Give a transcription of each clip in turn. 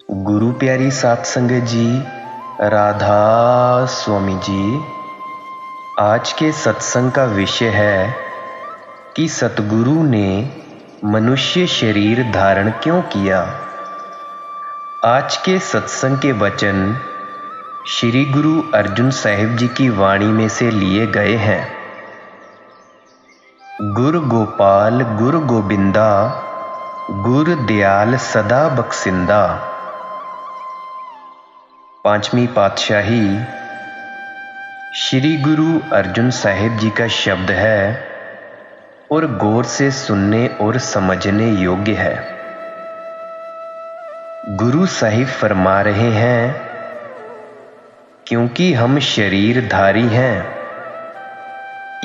गुरु प्यारी सात संगत जी, राधा स्वामी जी। आज के सत्संग का विषय है कि सतगुरु ने मनुष्य शरीर धारण क्यों किया। आज के सत्संग के वचन श्री गुरु अर्जुन साहिब जी की वाणी में से लिए गए हैं। गुर गोपाल गुर गोबिंदा, गुर दयाल सदा बख्शिंदा। पांचवी पातशाही श्री गुरु अर्जुन साहिब जी का शब्द है और गौर से सुनने और समझने योग्य है। गुरु साहिब फरमा रहे हैं, क्योंकि हम शरीरधारी हैं,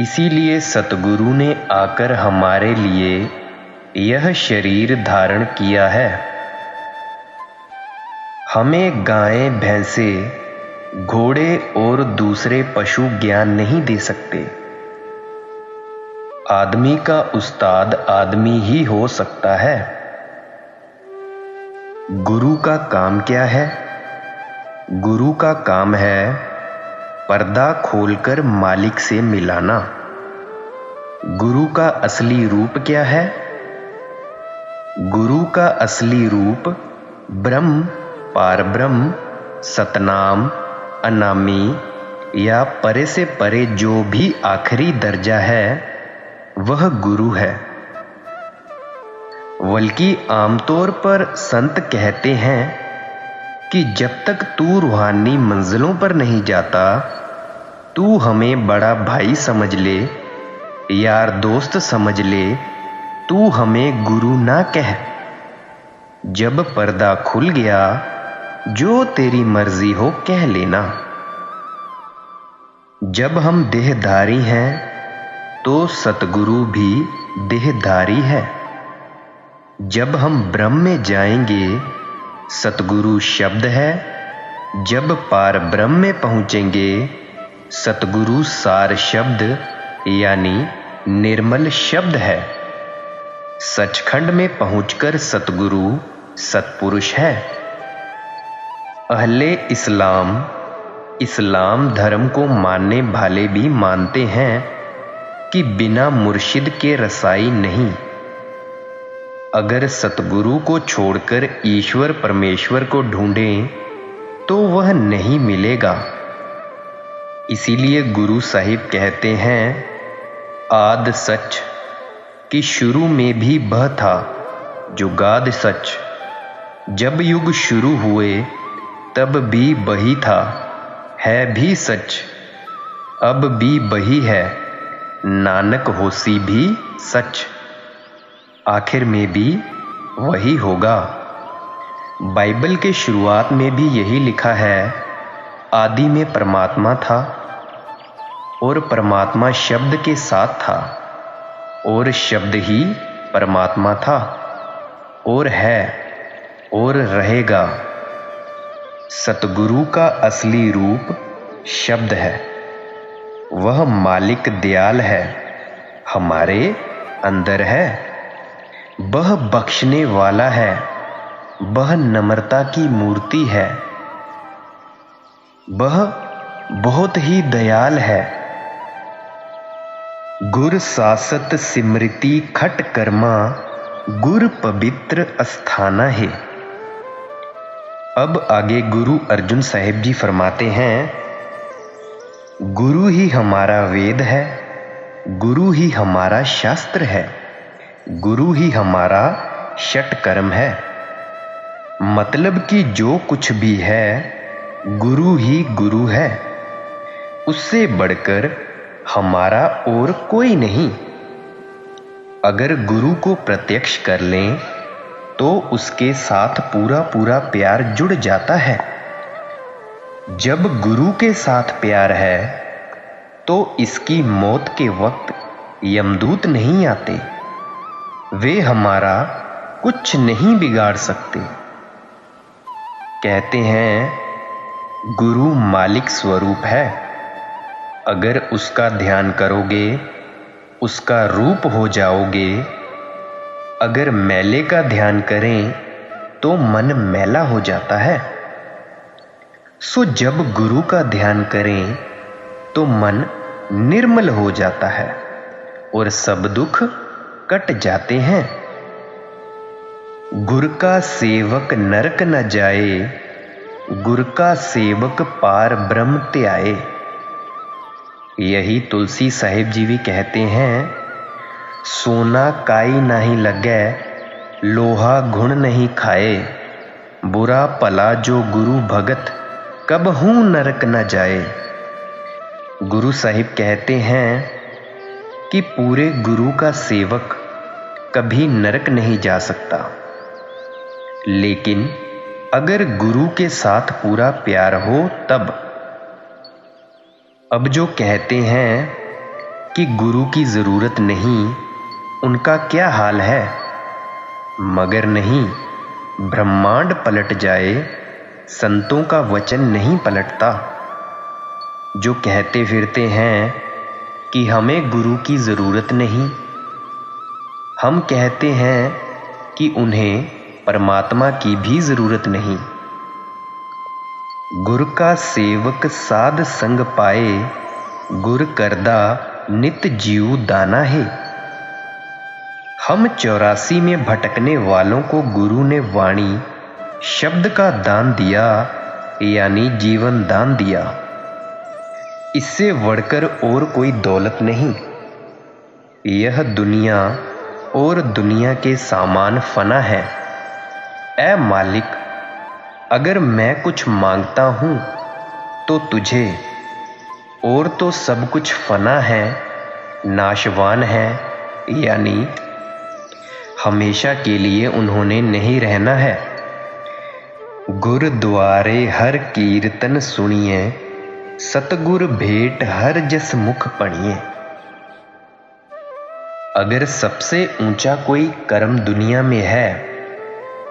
इसीलिए सतगुरु ने आकर हमारे लिए यह शरीर धारण किया है। हमें गायें, भैंसे, घोड़े और दूसरे पशु ज्ञान नहीं दे सकते। आदमी का उस्ताद आदमी ही हो सकता है। गुरु का काम क्या है? गुरु का काम है पर्दा खोलकर मालिक से मिलाना। गुरु का असली रूप क्या है? गुरु का असली रूप ब्रह्म, पारब्रह्म, सतनाम, अनामी या परे से परे जो भी आखिरी दर्जा है वह गुरु है। बल्कि आमतौर पर संत कहते हैं कि जब तक तू रूहानी मंजिलों पर नहीं जाता, तू हमें बड़ा भाई समझ ले, यार दोस्त समझ ले, तू हमें गुरु ना कह। जब पर्दा खुल गया, जो तेरी मर्जी हो कह लेना। जब हम देहधारी हैं तो सतगुरु भी देहधारी है। जब हम ब्रह्म में जाएंगे, सतगुरु शब्द है। जब पार ब्रह्म में पहुंचेंगे, सतगुरु सार शब्द यानी निर्मल शब्द है। सचखंड में पहुंचकर सतगुरु सतपुरुष है। अहले इस्लाम धर्म को मानने वाले भी मानते हैं कि बिना मुर्शिद के रसाई नहीं। अगर सतगुरु को छोड़कर ईश्वर परमेश्वर को ढूंढें तो वह नहीं मिलेगा। इसीलिए गुरु साहिब कहते हैं, आद सच कि शुरू में भी वह था जो गाद सच। जब युग शुरू हुए तब भी वही था, है भी सच, अब भी वही है, नानक होसी भी सच, आखिर में भी वही होगा। बाइबल के शुरुआत में भी यही लिखा है, आदि में परमात्मा था और परमात्मा शब्द के साथ था और शब्द ही परमात्मा था और है और रहेगा। सतगुरु का असली रूप शब्द है। वह मालिक दयाल है, हमारे अंदर है। वह बख्शने वाला है, वह नम्रता की मूर्ति है। वह बहुत ही दयाल है। गुर सासत सिमृति खट कर्मा, गुर पवित्र अस्थाना है। अब आगे गुरु अर्जुन साहिब जी फरमाते हैं, गुरु ही हमारा वेद है, गुरु ही हमारा शास्त्र है, गुरु ही हमारा षटकर्म है। मतलब कि जो कुछ भी है गुरु ही गुरु है, उससे बढ़कर हमारा और कोई नहीं। अगर गुरु को प्रत्यक्ष कर लें तो उसके साथ पूरा पूरा प्यार जुड़ जाता है। जब गुरु के साथ प्यार है तो इसकी मौत के वक्त यमदूत नहीं आते। वे हमारा कुछ नहीं बिगाड़ सकते। कहते हैं गुरु मालिक स्वरूप है। अगर उसका ध्यान करोगे, उसका रूप हो जाओगे। अगर मैले का ध्यान करें तो मन मैला हो जाता है। सो जब गुरु का ध्यान करें तो मन निर्मल हो जाता है और सब दुख कट जाते हैं। गुर का सेवक नरक न जाए, गुर का सेवक पार ब्रह्म त्याए। यही तुलसी साहिब जी भी कहते हैं, सोना काई नहीं लगे, लोहा गुण नहीं खाए। बुरा भला जो गुरु भगत, कबहू नरक न जाए। गुरु साहिब कहते हैं कि पूरे गुरु का सेवक कभी नरक नहीं जा सकता, लेकिन अगर गुरु के साथ पूरा प्यार हो तब। अब जो कहते हैं कि गुरु की जरूरत नहीं, उनका क्या हाल है? मगर नहीं, ब्रह्मांड पलट जाए, संतों का वचन नहीं पलटता। जो कहते फिरते हैं कि हमें गुरु की जरूरत नहीं, हम कहते हैं कि उन्हें परमात्मा की भी जरूरत नहीं। गुर का सेवक साध संग पाए, गुर करदा नित जीव दाना है। हम 84 में भटकने वालों को गुरु ने वाणी शब्द का दान दिया, यानी जीवन दान दिया। इससे बढ़कर और कोई दौलत नहीं। यह दुनिया और दुनिया के सामान फना है। ऐ मालिक, अगर मैं कुछ मांगता हूं तो तुझे, और तो सब कुछ फना है, नाशवान है, यानी हमेशा के लिए उन्होंने नहीं रहना है। गुरुद्वारे हर कीर्तन सुनिए, सतगुर भेंट हर जस मुख पढ़िए। अगर सबसे ऊंचा कोई कर्म दुनिया में है,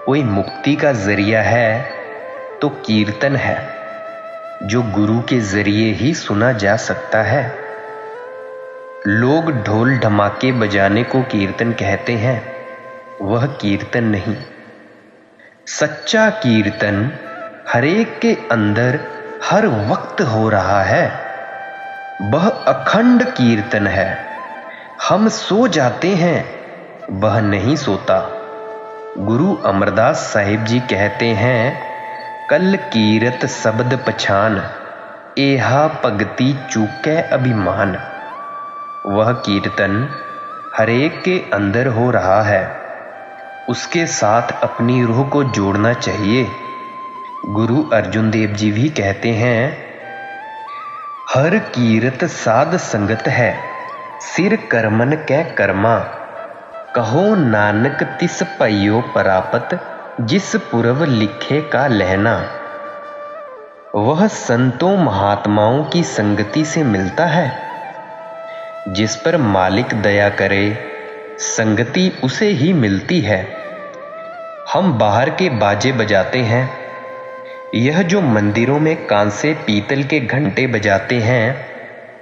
कोई मुक्ति का जरिया है, तो कीर्तन है, जो गुरु के जरिए ही सुना जा सकता है। लोग ढोल ढमाके बजाने को कीर्तन कहते हैं, वह कीर्तन नहीं। सच्चा कीर्तन हरेक के अंदर हर वक्त हो रहा है। वह अखंड कीर्तन है। हम सो जाते हैं, वह नहीं सोता। गुरु अमरदास साहिब जी कहते हैं, कल कीरत शब्द पछान, एहा भगति चूकै अभिमान। वह कीर्तन हरेक के अंदर हो रहा है, उसके साथ अपनी रूह को जोड़ना चाहिए। गुरु अर्जुन देव जी भी कहते हैं, हर कीरत साध संगत है, सिर कर्मन कै कर्मा। कहो नानक तिस पइयो परापत, जिस पुरव लिखे का लहना। वह संतों महात्माओं की संगति से मिलता है। जिस पर मालिक दया करे, संगति उसे ही मिलती है। हम बाहर के बाजे बजाते हैं, यह जो मंदिरों में कांसे पीतल के घंटे बजाते हैं,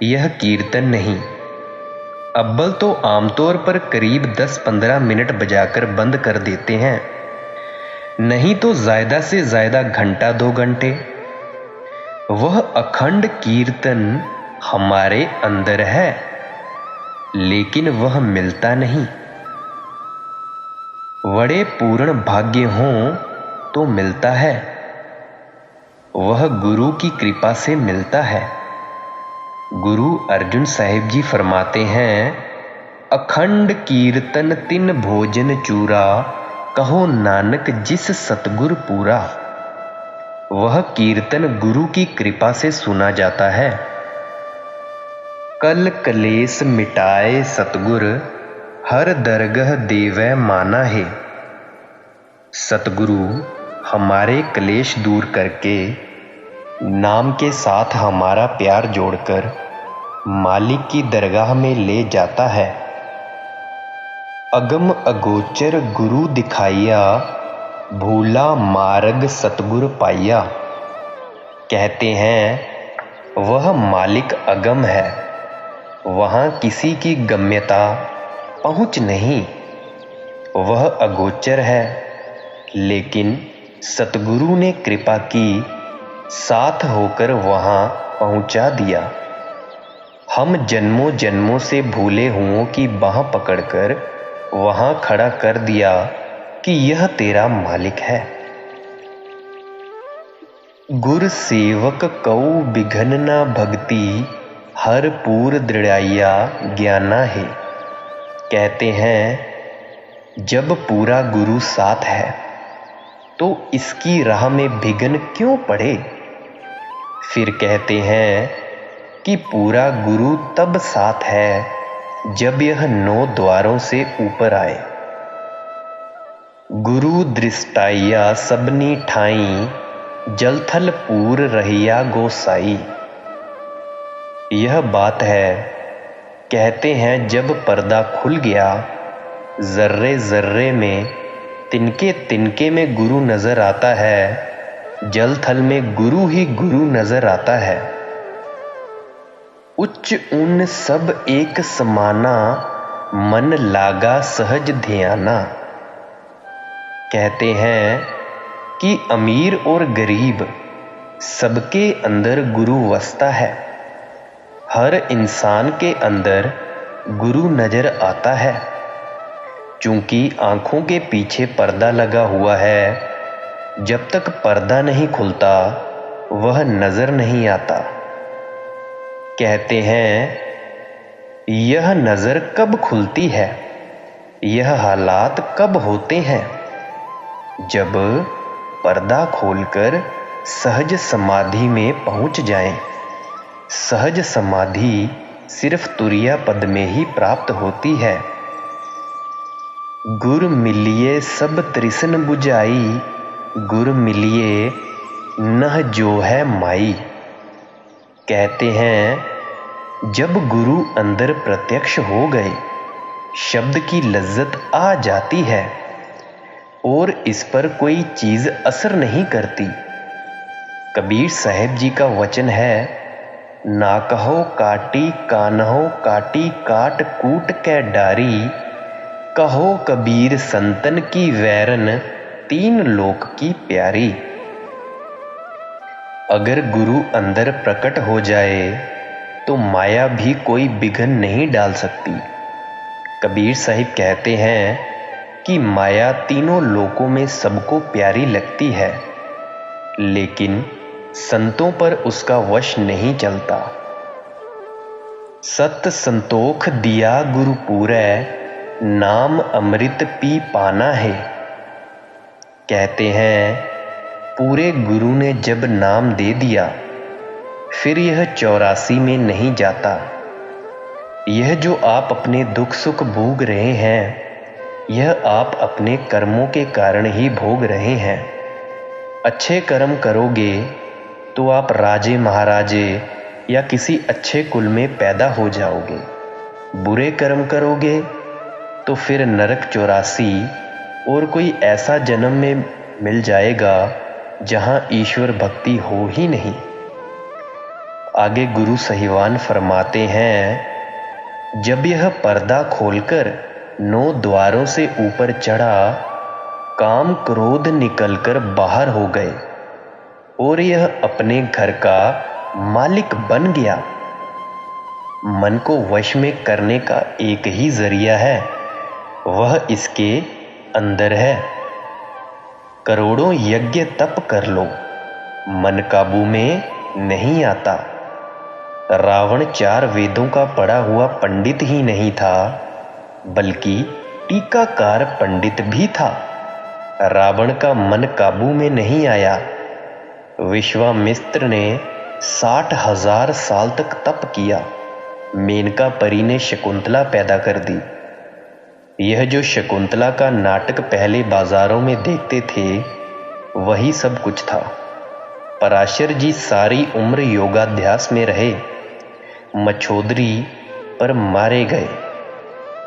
यह कीर्तन नहीं। अव्वल तो आमतौर पर करीब 10-15 मिनट बजाकर बंद कर देते हैं, नहीं तो ज्यादा से ज्यादा घंटा 2 घंटे। वह अखंड कीर्तन हमारे अंदर है, लेकिन वह मिलता नहीं। बड़े पूर्ण भाग्य हों तो मिलता है, वह गुरु की कृपा से मिलता है। गुरु अर्जुन साहिब जी फरमाते हैं, अखंड कीर्तन तिन भोजन चूरा, कहो नानक जिस सतगुर पूरा। वह कीर्तन गुरु की कृपा से सुना जाता है। कल कलेस मिटाए सतगुर, हर दरगह देवै माना है। सतगुरु हमारे क्लेश दूर करके, नाम के साथ हमारा प्यार जोड़कर मालिक की दरगाह में ले जाता है। अगम अगोचर गुरु दिखाइया, भूला मार्ग सतगुर पाइया। कहते हैं, वह मालिक अगम है, वहां किसी की गम्यता पहुंच नहीं। वह अगोचर है, लेकिन सतगुरु ने कृपा की, साथ होकर वहां पहुंचा दिया। हम जन्मों जन्मों से भूले हुओं की बाह पकड़कर वहां खड़ा कर दिया कि यह तेरा मालिक है। गुर सेवक कऊ बिघन ना भक्ति, हर पूर दृढ़ाइया ज्ञाना है। कहते हैं जब पूरा गुरु साथ है तो इसकी राह में विघ्न क्यों पड़े। फिर कहते हैं कि पूरा गुरु तब साथ है जब यह 9 द्वारों से ऊपर आए। गुरु दृष्टाइया सबनी ठाई, जल थल पूर रहिया गोसाई। यह बात है, कहते हैं जब पर्दा खुल गया, जर्रे जर्रे में तिनके तिनके में गुरु नजर आता है, जल थल में गुरु ही गुरु नजर आता है। उच्च उन सब एक समाना, मन लागा सहज ध्याना। कहते हैं कि अमीर और गरीब सबके अंदर गुरु वसता है। हर इंसान के अंदर गुरु नजर आता है। चूंकि आंखों के पीछे पर्दा लगा हुआ है, जब तक पर्दा नहीं खुलता वह नजर नहीं आता। कहते हैं यह नजर कब खुलती है, यह हालात कब होते हैं, जब पर्दा खोलकर सहज समाधि में पहुंच जाएं। सहज समाधि सिर्फ तुरिया पद में ही प्राप्त होती है। गुर मिलिए सब तृष्ण बुझाई, गुर मिलिए नह जो है माई। कहते हैं जब गुरु अंदर प्रत्यक्ष हो गए, शब्द की लज्जत आ जाती है और इस पर कोई चीज असर नहीं करती। कबीर साहब जी का वचन है, ना कहो काटी कान्हो काटी काट कूट कै डारी, कहो कबीर संतन की वैरन 3 लोक की प्यारी। अगर गुरु अंदर प्रकट हो जाए तो माया भी कोई विघ्न नहीं डाल सकती। कबीर साहिब कहते हैं कि माया तीनों लोकों में सबको प्यारी लगती है, लेकिन संतों पर उसका वश नहीं चलता। सत संतोख दिया गुरु पूरै, नाम अमृत पी पाना है। कहते हैं पूरे गुरु ने जब नाम दे दिया, फिर यह 84 में नहीं जाता। यह जो आप अपने दुख सुख भोग रहे हैं, यह आप अपने कर्मों के कारण ही भोग रहे हैं। अच्छे कर्म करोगे तो आप राजे महाराजे या किसी अच्छे कुल में पैदा हो जाओगे। बुरे कर्म करोगे तो फिर नरक 84 और कोई ऐसा जन्म में मिल जाएगा जहां ईश्वर भक्ति हो ही नहीं। आगे गुरु साहिबान फरमाते हैं, जब यह पर्दा खोलकर 9 द्वारों से ऊपर चढ़ा, काम क्रोध निकलकर बाहर हो गए और यह अपने घर का मालिक बन गया। मन को वश में करने का एक ही जरिया है, वह इसके अंदर है। करोड़ों यज्ञ तप कर लो, मन काबू में नहीं आता। रावण 4 वेदों का पढ़ा हुआ पंडित ही नहीं था, बल्कि टीकाकार पंडित भी था। रावण का मन काबू में नहीं आया। विश्वामित्र ने 60,000 साल तक तप किया। मेनका परी ने शकुंतला पैदा कर दी। यह जो शकुंतला का नाटक पहले बाजारों में देखते थे, वही सब कुछ था। पराशर जी सारी उम्र योगाभ्यास में रहे, मछोदरी पर मारे गए।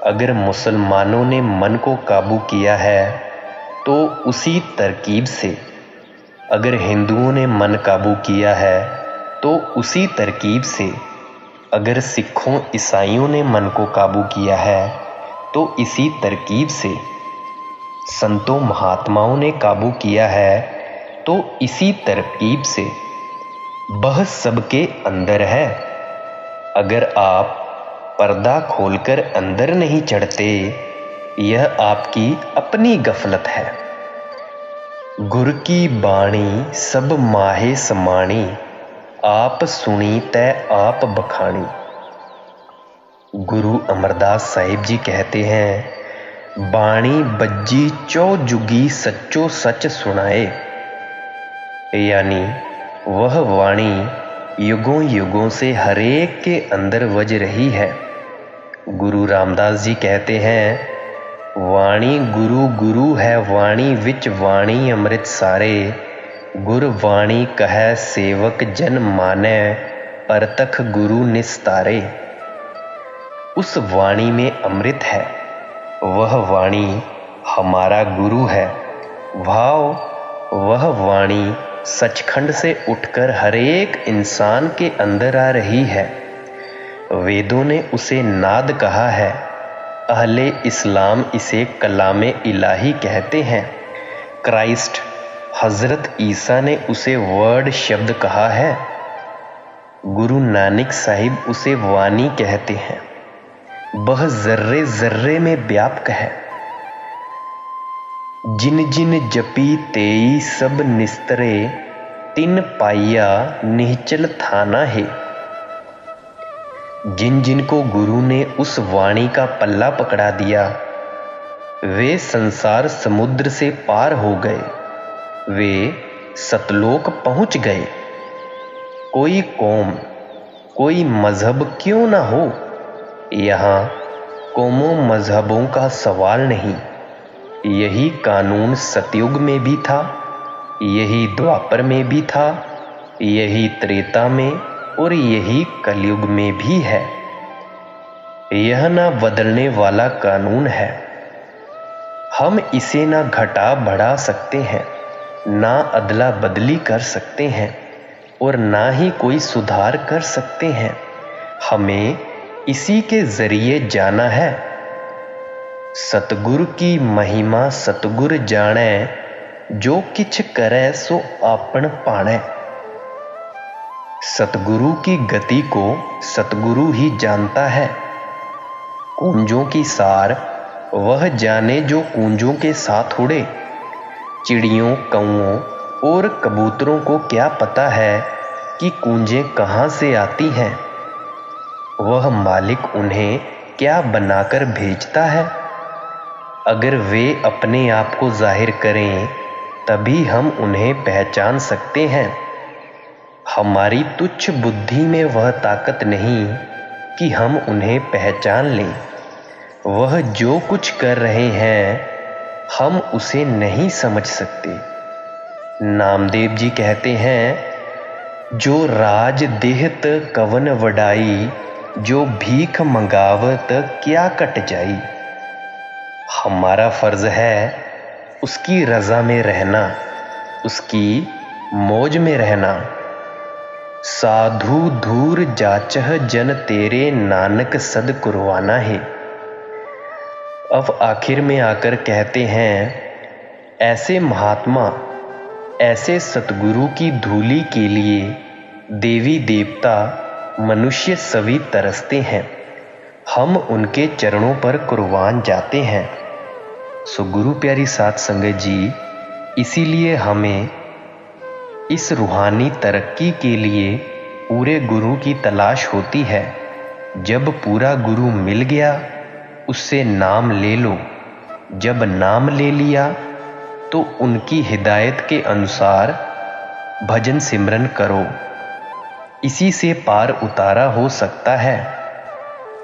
अगर मुसलमानों ने मन को काबू किया है तो उसी तरकीब से, अगर हिंदुओं ने मन काबू किया है तो उसी तरकीब से, अगर सिखों ईसाइयों ने मन को काबू किया है तो इसी तरकीब से। संतों महात्माओं ने काबू किया है तो इसी तरकीब से। वह सबके अंदर है। अगर आप पर्दा खोलकर अंदर नहीं चढ़ते, यह आपकी अपनी गफलत है। गुर की बाणी सब माहे समाणी, आप सुनी तै आप बखानी। गुरु अमरदास साहिब जी कहते हैं, बाणी बज्जी चौ जुगी सच्चो सच सुनाए। यानी वह वाणी युगों युगों से हरेक के अंदर वज रही है। गुरु रामदास जी कहते हैं, वाणी गुरु गुरु है वाणी विच वाणी अमृत सारे। गुर वाणी कहै सेवक जन मानै, परतख गुरु निस्तारे। उस वाणी में अमृत है, वह वाणी हमारा गुरु है। भाव वह वाणी सचखंड से उठकर हरेक इंसान के अंदर आ रही है। वेदों ने उसे नाद कहा है। अहले इस्लाम इसे कलामे इलाही कहते हैं। क्राइस्ट हजरत ईसा ने उसे वर्ड शब्द कहा है। गुरु नानक साहिब उसे वाणी कहते हैं। वह जर्रे जर्रे में व्यापक है। जिन जिन जपी तेई सब निस्तरे, तिन पाइया निश्चल थाना है। जिन जिन को गुरु ने उस वाणी का पल्ला पकड़ा दिया, वे संसार समुद्र से पार हो गए, वे सतलोक पहुंच गए। कोई कौम, कोई मजहब क्यों ना हो, यहाँ कौमों मजहबों का सवाल नहीं। यही कानून सतयुग में भी था, यही द्वापर में भी था, यही त्रेता में और यही कलयुग में भी है। यह ना बदलने वाला कानून है। हम इसे ना घटा बढ़ा सकते हैं, ना अदला बदली कर सकते हैं और ना ही कोई सुधार कर सकते हैं। हमें इसी के जरिए जाना है। सतगुरु की महिमा सतगुर जाने, जो किछ करे सो आपन पाणे। सतगुरु की गति को सतगुरु ही जानता है। कुंजों की सार वह जाने जो कुंजों के साथ उड़े। चिड़ियों, कौओं और कबूतरों को क्या पता है कि कुंजें कहाँ से आती हैं। वह मालिक उन्हें क्या बनाकर भेजता है। अगर वे अपने आप को जाहिर करें, तभी हम उन्हें पहचान सकते हैं। हमारी तुच्छ बुद्धि में वह ताकत नहीं कि हम उन्हें पहचान लें। वह जो कुछ कर रहे हैं, हम उसे नहीं समझ सकते। नामदेव जी कहते हैं, जो राज देहत कवन वडाई, जो भीख मंगावत क्या कट जाई। हमारा फर्ज है उसकी रजा में रहना, उसकी मौज में रहना। साधु धूर जाचह जन तेरे, नानक सद कुरवाना है। अब आखिर में आकर कहते हैं, ऐसे महात्मा, ऐसे सतगुरु की धूली के लिए देवी देवता मनुष्य सभी तरसते हैं। हम उनके चरणों पर कुर्बान जाते हैं। सो गुरु प्यारी साध संगत जी, इसीलिए हमें इस रूहानी तरक्की के लिए पूरे गुरु की तलाश होती है। जब पूरा गुरु मिल गया, उससे नाम ले लो। जब नाम ले लिया तो उनकी हिदायत के अनुसार भजन सिमरन करो। इसी से पार उतारा हो सकता है।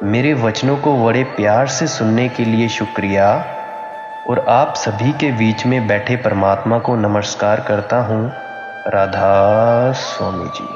मेरे वचनों को बड़े प्यार से सुनने के लिए शुक्रिया और आप सभी के बीच में बैठे परमात्मा को नमस्कार करता हूँ। राधा स्वामी जी।